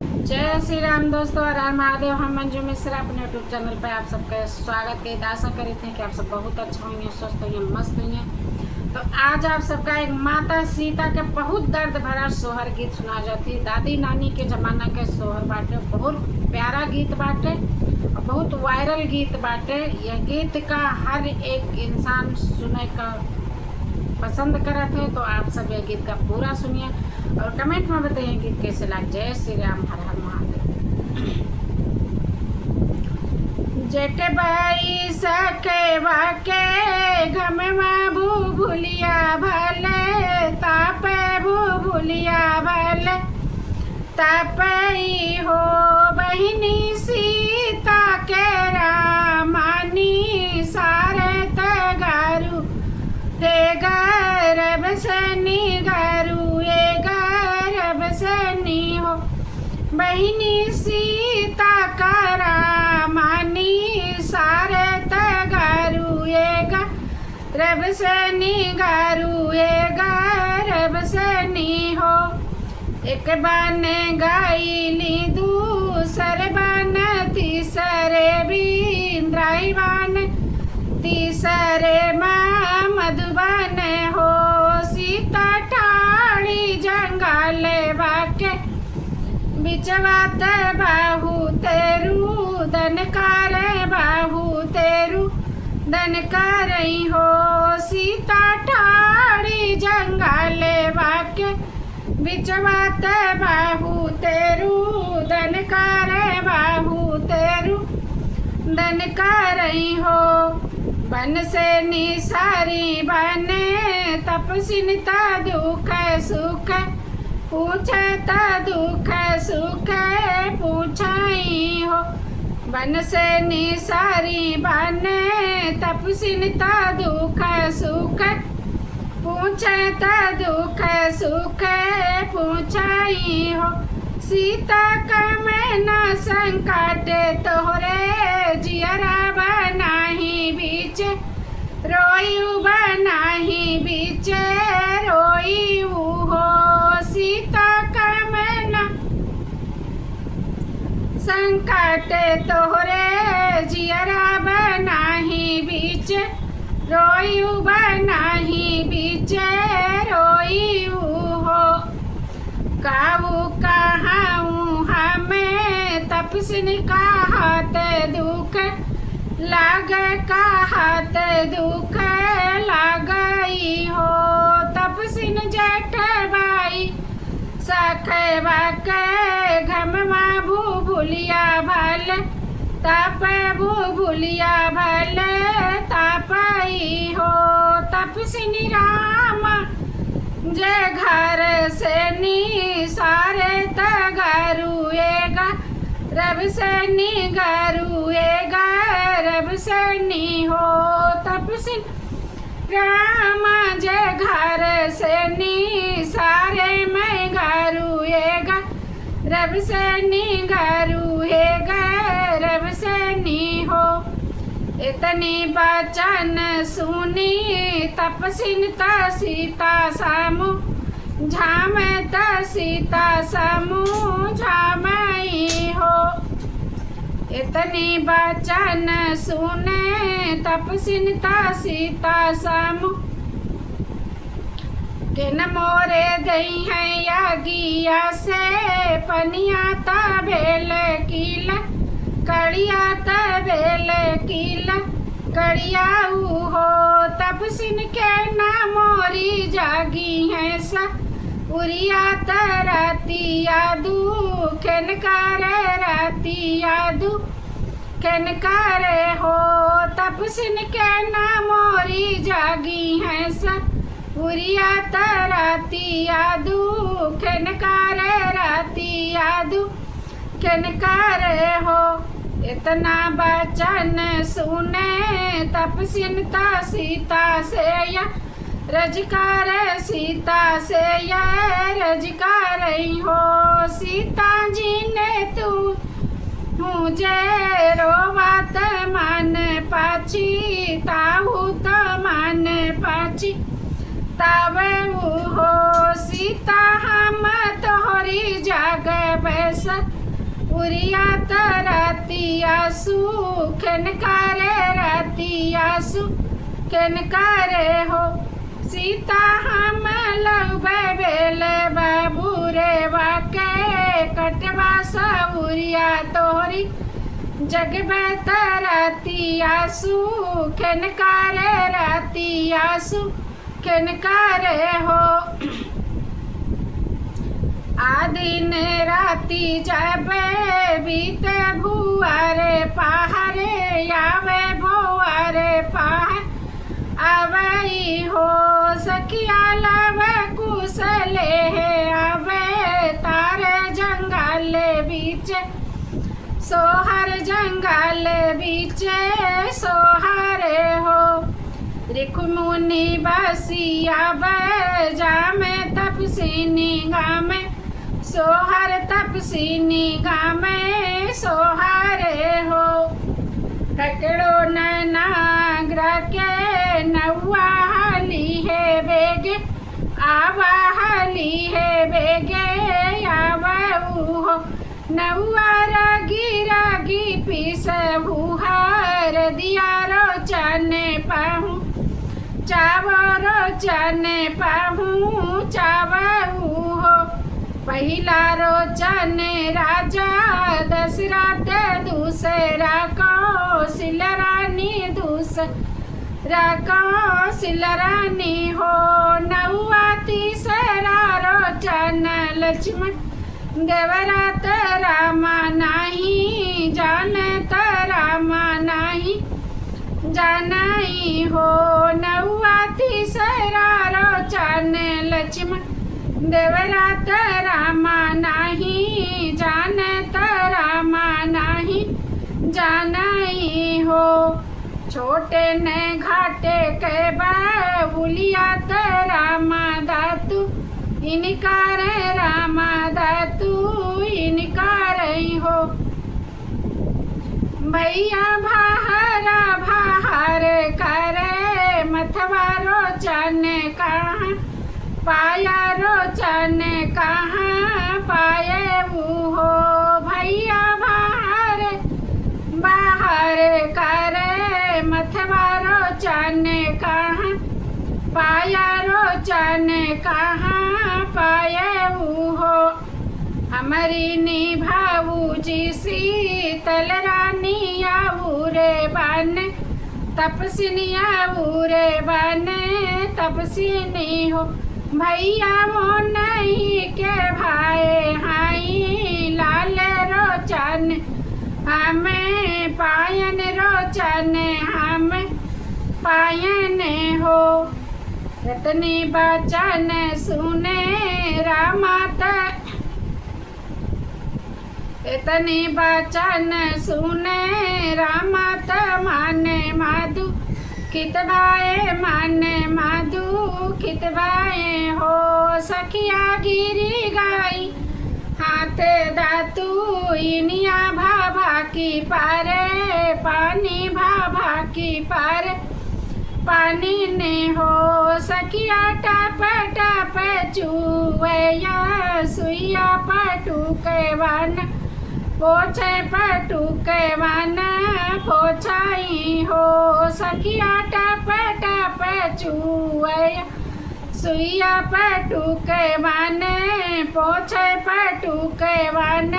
जय श्री राम दोस्तों, हर हर महादेव। हम मंजू मिश्रा अपने यूट्यूब चैनल पर आप सबका स्वागत के आशा करते हैं कि आप सब बहुत अच्छा होंगे, स्वस्थ होंगे, मस्त होंगे। तो आज आप सबका एक माता सीता के बहुत दर्द भरा सोहर गीत सुना जाती है। दादी नानी के जमाना के सोहर बाटे, बहुत प्यारा गीत बाटे और बहुत वायरल गीत बाटे। यह गीत का हर एक इंसान सुने का पसंद करत है, तो आप सब यह गीत का पूरा सुनिए और कमेंट में बताइए गीत कैसे लग। जय श्री राम, हर हर महादेव। जेठ बाई सके वाके घम भूलिया भले तापे भूलिया भले तापई हो बहिनी सीता के रामानी सारे तगारू हे गर्भ सनी गारू हे गर्भ सनी हो बहिनी सीता का रामानी सारे तगारू हे गर्भ सनी गारू हे गर्भ सनी हो। एक बान गायली दूसरे बान तीसरे बिंद्राई बान तीसरे माँ मधुबन हो सीता ठाड़ी जंगल बाके बिचवात बाहू तेरू दन कर बाहू तेरू दन कर हो सीता ठाड़ी जंगल बाके बिचवात बाहू तेरू दन कर बाहू तेरू दन कर हो। बन से निसारी बने तपसिनता दुख सुख पूछता दुख सुख पूछाई हो। बन से निसारी बने तपसिनता दुख सुख पूछता दुख सुख पूछाई हो। सीता का मैं न संकट तोहरे जियरा बनाही बीच रोयू बनाही बीच रोयू हो। सीता का मैं न संकट तोहरे जियरा बनाही बीच रोयू बनाही बीच रोयू हो। काऊ कहाऊँ हमें तपसिन का हाथ दुख लाग का हाथ दुख लागई हो। तपसिन जेठ बाई सखवा के घम भूलिया भल तप भूलिया भल तापई हो। तपसिन राम जे घर से नी सारे तगारू एगा रब से नी गारू एगा रब से नी हो। तपसिन राम जे घर से नी सारे मैं गारू एगा रब से नी गारू एगा रब से नी हो। इतनी बचन सुनी तपसिन ता सीता सामू झाम ता सीता सामू झामई हो। इतनी बचन सुने तपसिन ता सीता सामू किन मोरे गई है यागिया से पनिया ता भेल कील कड़िया तबेल कील कड़ियाऊ हो। तपसिन के ना मोरी जागी है सा उरिया तराती यादू खेन करे राती यादू खेन करे हो। तपसिन के ना मोरी जागी है सा उरिया तराती यादू खेन करे राती यादू खेन करे हो। इतना बचन सुने तपसिन ता सीता से या रजकार सीता से या रजकार हो। सीता जी ने तू मुझे रोवात मान पाची ताऊ तो मान पाची तब हो। सीता हम तोहर तोहरी जाग बैस उरिया तरतिया सुखन करे रतिया सुखन करे हो सीता हम लौबे बेले बाबू रे वाके कटवा सउरिया तोहरी जग तरतिया सुखन करे रतिया सुखन करे हो आदिन राती जबे बीते भुआरे पहारे आवे भुआरे पहाड़ आवई हो सखिया लवे कुशले आवे तारे जंगल बीचे सोहर जंगल बीचे सोहरे हो रिखमुनि बसिया जामे तपसीनी गामे सोहर तपसीनी गामे सोहरे हो ककड़ो नाग्र के नौआ हली है बेगे आवा हली है बेगे आवाऊ हो नौआ रगी रगी पीस भूहार दिया रो चने पाहूँ चावरो चने पाहूँ चावू हो पहिला रोचने राजा दशरथ दूसरा कौशल रानी दूसरा कौशल रानी हो नौआ तीसरा रोचन लक्ष्मण देवरात रामा नाही जानत रामा नाही जानाई हो नौआ तीसरा रोचन लक्ष्मण देवरात रामा नाही जानत रामा नाही जानाई हो छोटे ने घाटे के बाबुलिया रामा दातु इनकार रामा दातु इनकार हो भैया भाहरा भाहर करे मथवा रोचन कहाँ पाया रोचन कहाँ पाए हो भैया बाहर बाहर करे मथवा रोचन कहाँ पाया रोचन कहाँ पाए हो हमारी निभाऊ जी शीतल रानी आऊरे बन तपसिनिया बूरे बन तपसिनी हो भैया वो नहीं के भाई हाई लाल रोचन हमें पायन रोचन हम पायन हो रतनी बचन सुने रामात इतनी बचन सुने रामात माने माधु खितवाए माने माधु खितवाए हो सखिया गिरी गाई हाथ दातु इनिया भाभा की पारे पानी भाभा की पारे पानी ने हो सखिया टप टप चुवैया सुइया पटू के वन पोछे पटू के वन पोछाई हो सखिया टप टप चुवैया सुइया पटू के वन पोछे पटू के वन